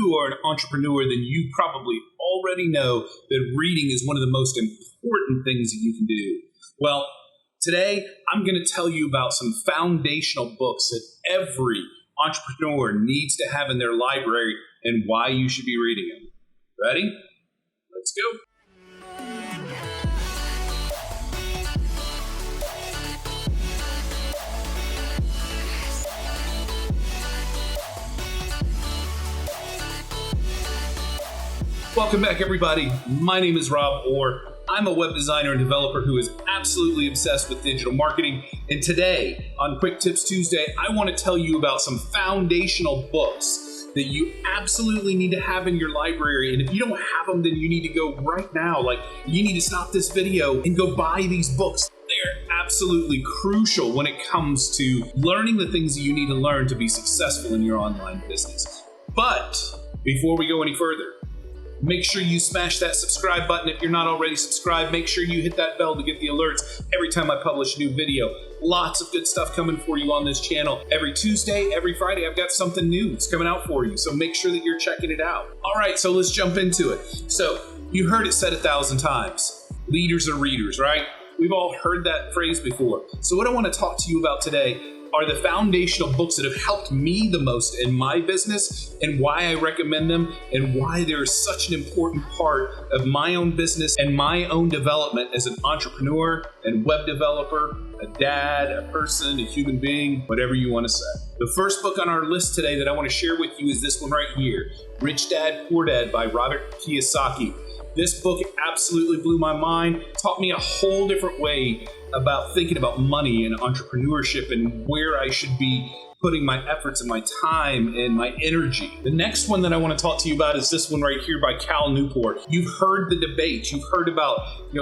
you are an entrepreneur, then you probably already know that reading is one of the most important things that you can do. Well, today I'm going to tell you about some foundational books that every entrepreneur needs to have in their library and why you should be reading them. Ready? Let's go. Welcome back, everybody. My name is Rob Orr. I'm a web designer and developer who is absolutely obsessed with digital marketing. And today, on Quick Tips Tuesday, I want to tell you about some foundational books that you absolutely need to have in your library. And if you don't have them, then you need to go right now. Like, you need to stop this video and go buy these books. They're absolutely crucial when it comes to learning the things that you need to learn to be successful in your online business. But before we go any further, make sure you smash that subscribe button if you're not already subscribed. Make sure you hit that bell to get the alerts every time I publish a new video. Lots of good stuff coming for you on this channel. Every Tuesday, every Friday, I've got something new that's coming out for you. So make sure that you're checking it out. All right, so let's jump into it. So you heard it said 1,000 times. Leaders are readers, right? We've all heard that phrase before. So what I want to talk to you about today are the foundational books that have helped me the most in my business and why I recommend them and why they're such an important part of my own business and my own development as an entrepreneur and web developer, a dad, a person, a human being, whatever you want to say. The first book on our list today that I want to share with you is this one right here, Rich Dad, Poor Dad by Robert Kiyosaki. This book absolutely blew my mind, taught me a whole different way about thinking about money and entrepreneurship and where I should be putting my efforts and my time and my energy. The next one that I want to talk to you about is this one right here by Cal Newport. You've heard the debate. You've heard about,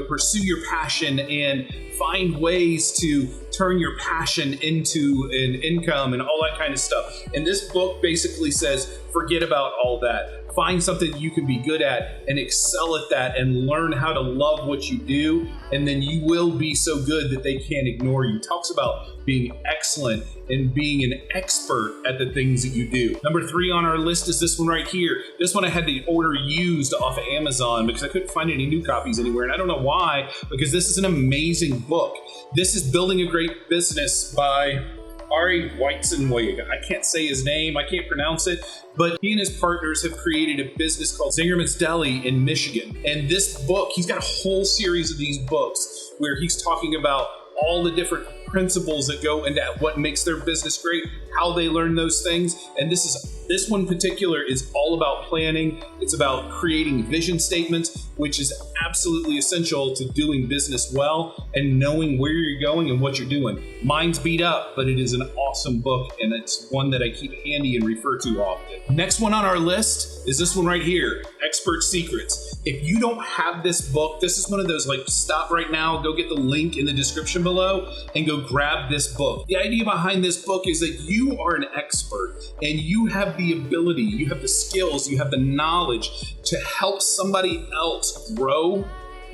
pursue your passion and find ways to turn your passion into an income and all that kind of stuff. And this book basically says, forget about all that. Find something you can be good at and excel at that and learn how to love what you do. And then you will be so good that they can't ignore you. Talks about being excellent and being an expert at the things that you do. Number 3 on our list is this one right here. This one I had to order used off of Amazon because I couldn't find any new copies anywhere. And I don't know why, because this is an amazing book. This is Building a Great Business by Ari Weizenweg. I can't say his name, I can't pronounce it, but he and his partners have created a business called Zingerman's Deli in Michigan. And this book, he's got a whole series of these books where he's talking about all the different principles that go into what makes their business great, how they learn those things. And this one in particular is all about planning. It's about creating vision statements, which is absolutely essential to doing business well and knowing where you're going and what you're doing. Mine's beat up, but it is an awesome book, and it's one that I keep handy and refer to often. Next one on our list is this one right here, Expert Secrets. If you don't have this book, this is one of those, like, stop right now, go get the link in the description below and go grab this book. The idea behind this book is that you are an expert and you have the ability, you have the skills, you have the knowledge to help somebody else grow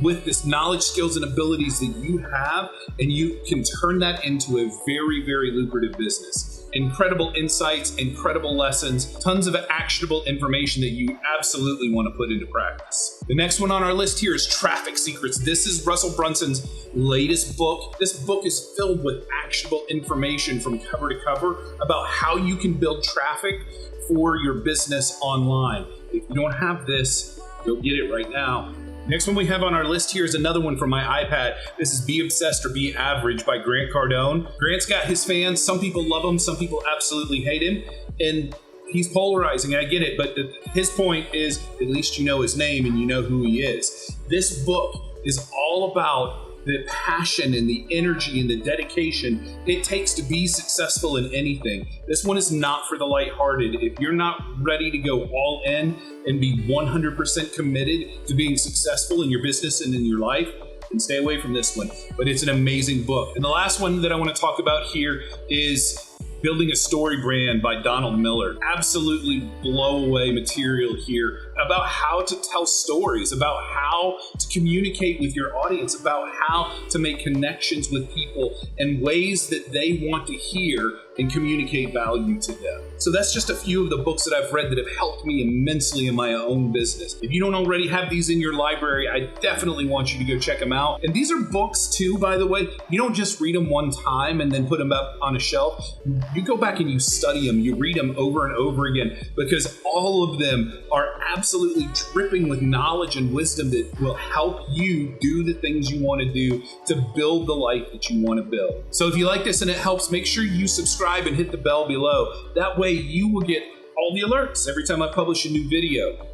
with this knowledge, skills, and abilities that you have, and you can turn that into a very, very lucrative business. Incredible insights, incredible lessons, tons of actionable information that you absolutely want to put into practice. The next one on our list here is Traffic Secrets. This is Russell Brunson's latest book. This book is filled with actionable information from cover to cover about how you can build traffic for your business online. If you don't have this, go get it right now. Next one we have on our list here is another one from my iPad. This is Be Obsessed or Be Average by Grant Cardone. Grant's got his fans. Some people love him. Some people absolutely hate him. And he's polarizing. I get it. But his point is, at least you know his name and you know who he is. This book is all about the passion and the energy and the dedication it takes to be successful in anything. This one is not for the lighthearted. If you're not ready to go all in and be 100% committed to being successful in your business and in your life, then stay away from this one. But it's an amazing book. And the last one that I want to talk about here is Building a Story Brand by Donald Miller. Absolutely blow away material here about how to tell stories, about how to communicate with your audience, about how to make connections with people and ways that they want to hear and communicate value to them. So that's just a few of the books that I've read that have helped me immensely in my own business. If you don't already have these in your library, I definitely want you to go check them out. And these are books too, by the way. You don't just read them one time and then put them up on a shelf. You go back and you study them, you read them over and over again, because all of them are absolutely dripping with knowledge and wisdom that will help you do the things you want to do to build the life that you want to build. So if you like this and it helps, make sure you subscribe and hit the bell below. That way you will get all the alerts every time I publish a new video.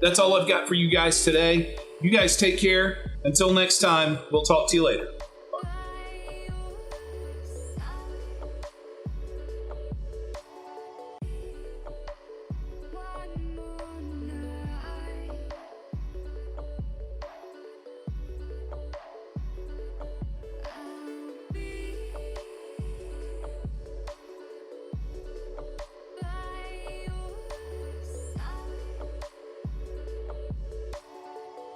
That's all I've got for you guys today. You guys take care. Until next time, we'll talk to you later.